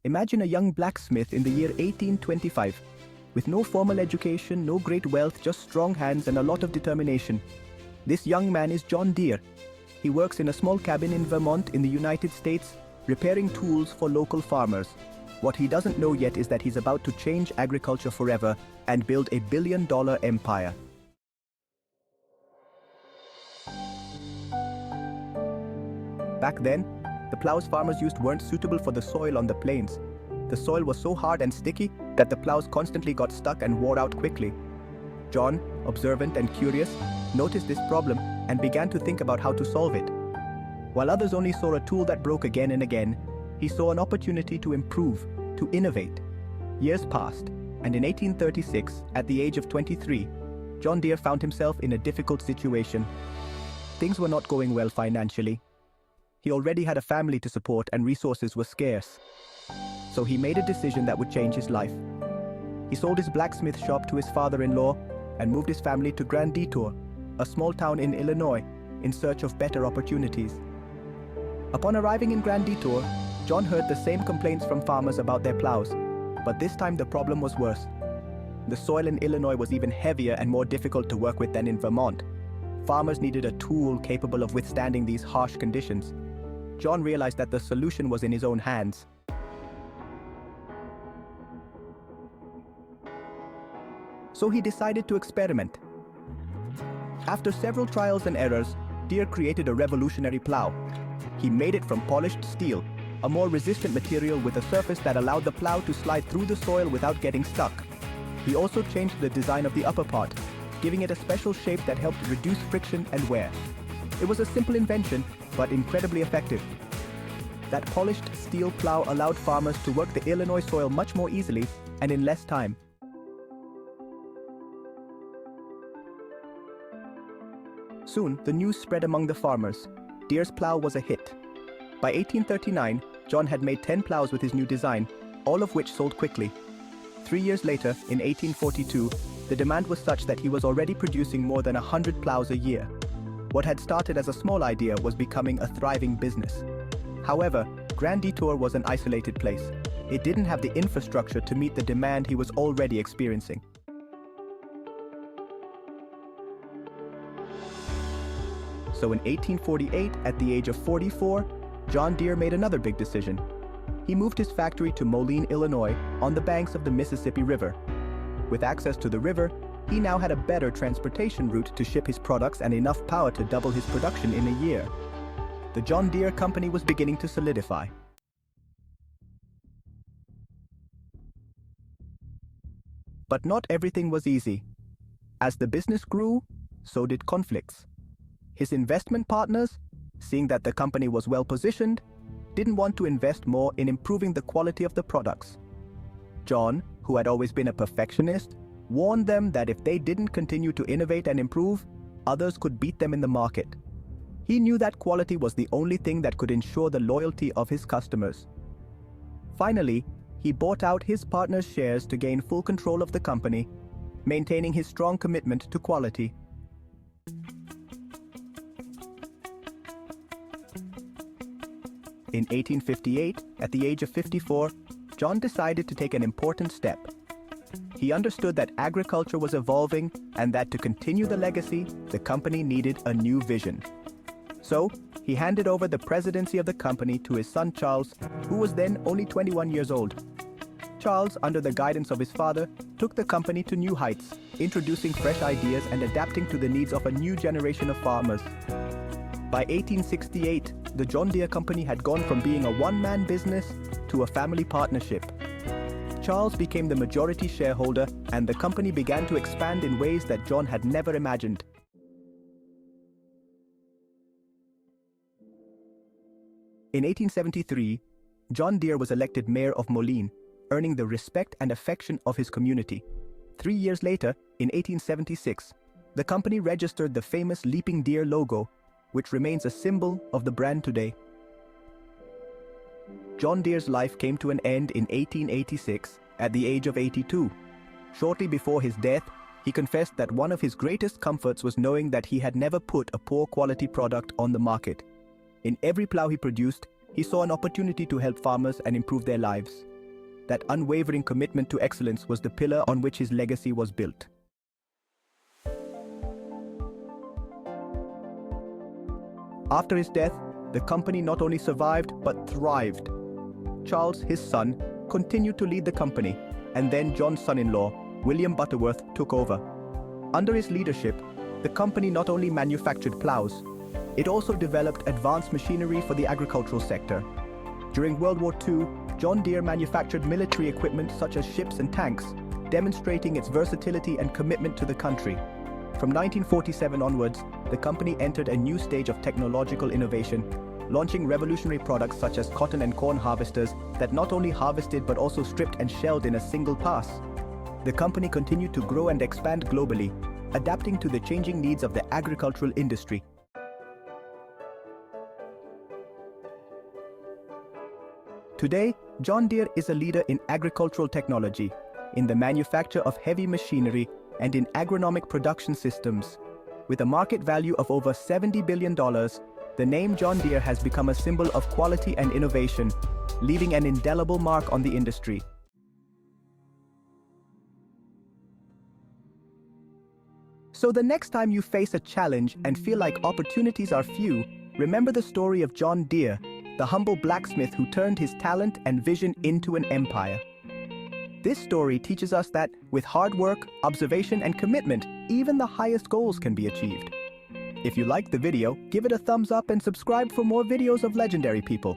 Imagine a young blacksmith in the year 1825, with no formal education, no great wealth, just strong hands and a lot of determination. This young man is John Deere. He works in a small cabin in Vermont in the United States, repairing tools for local farmers. What he doesn't know yet is that he's about to change agriculture forever and build a billion-dollar empire. Back then, the plows farmers used weren't suitable for the soil on the plains. The soil was so hard and sticky that the plows constantly got stuck and wore out quickly. John, observant and curious, noticed this problem and began to think about how to solve it. While others only saw a tool that broke again and again, he saw an opportunity to improve, to innovate. Years passed, and in 1836, at the age of 23, John Deere found himself in a difficult situation. Things were not going well financially. He already had a family to support and resources were scarce. So he made a decision that would change his life. He sold his blacksmith shop to his father-in-law and moved his family to Grand Detour, a small town in Illinois, in search of better opportunities. Upon arriving in Grand Detour, John heard the same complaints from farmers about their plows, but this time the problem was worse. The soil in Illinois was even heavier and more difficult to work with than in Vermont. Farmers needed a tool capable of withstanding these harsh conditions. John realized that the solution was in his own hands. So he decided to experiment. After several trials and errors, Deere created a revolutionary plow. He made it from polished steel, a more resistant material with a surface that allowed the plow to slide through the soil without getting stuck. He also changed the design of the upper part, giving it a special shape that helped reduce friction and wear. It was a simple invention, but incredibly effective. That polished steel plow allowed farmers to work the Illinois soil much more easily and in less time. Soon, the news spread among the farmers. Deere's plow was a hit. By 1839, John had made 10 plows with his new design, all of which sold quickly. 3 years later, in 1842, the demand was such that he was already producing more than 100 plows a year. What had started as a small idea was becoming a thriving business. However, Grand Detour was an isolated place. It didn't have the infrastructure to meet the demand he was already experiencing. So in 1848, at the age of 44, John Deere made another big decision. He moved his factory to Moline, Illinois, on the banks of the Mississippi River. With access to the river, he now had a better transportation route to ship his products and enough power to double his production in a year. The John Deere company was beginning to solidify. But not everything was easy. As the business grew, so did conflicts. His investment partners, seeing that the company was well positioned, didn't want to invest more in improving the quality of the products. John, who had always been a perfectionist, warned them that if they didn't continue to innovate and improve, others could beat them in the market. He knew that quality was the only thing that could ensure the loyalty of his customers. Finally, he bought out his partner's shares to gain full control of the company, maintaining his strong commitment to quality. In 1858, at the age of 54, John decided to take an important step. He understood that agriculture was evolving and that to continue the legacy, the company needed a new vision. So, he handed over the presidency of the company to his son Charles, who was then only 21 years old. Charles, under the guidance of his father, took the company to new heights, introducing fresh ideas and adapting to the needs of a new generation of farmers. By 1868, the John Deere company had gone from being a one-man business to a family partnership. Charles became the majority shareholder, and the company began to expand in ways that John had never imagined. In 1873, John Deere was elected mayor of Moline, earning the respect and affection of his community. 3 years later, in 1876, the company registered the famous leaping deer logo, which remains a symbol of the brand today. John Deere's life came to an end in 1886 at the age of 82. Shortly before his death, he confessed that one of his greatest comforts was knowing that he had never put a poor quality product on the market. In every plow he produced, he saw an opportunity to help farmers and improve their lives. that unwavering commitment to excellence was the pillar on which his legacy was built. After his death, the company not only survived but thrived. Charles, his son, continued to lead the company, and then John's son-in-law, William Butterworth, took over. Under his leadership, the company not only manufactured plows, it also developed advanced machinery for the agricultural sector. During World War II, John Deere manufactured military equipment such as ships and tanks, demonstrating its versatility and commitment to the country. From 1947 onwards, the company entered a new stage of technological innovation, launching revolutionary products such as cotton and corn harvesters that not only harvested but also stripped and shelled in a single pass. The company continued to grow and expand globally, adapting to the changing needs of the agricultural industry. Today, John Deere is a leader in agricultural technology, in the manufacture of heavy machinery, and in agronomic production systems. With a market value of over $70 billion, the name John Deere has become a symbol of quality and innovation, leaving an indelible mark on the industry. So the next time you face a challenge and feel like opportunities are few, remember the story of John Deere, the humble blacksmith who turned his talent and vision into an empire. This story teaches us that with hard work, observation, and commitment, even the highest goals can be achieved. If you liked the video, give it a thumbs up and subscribe for more videos of legendary people.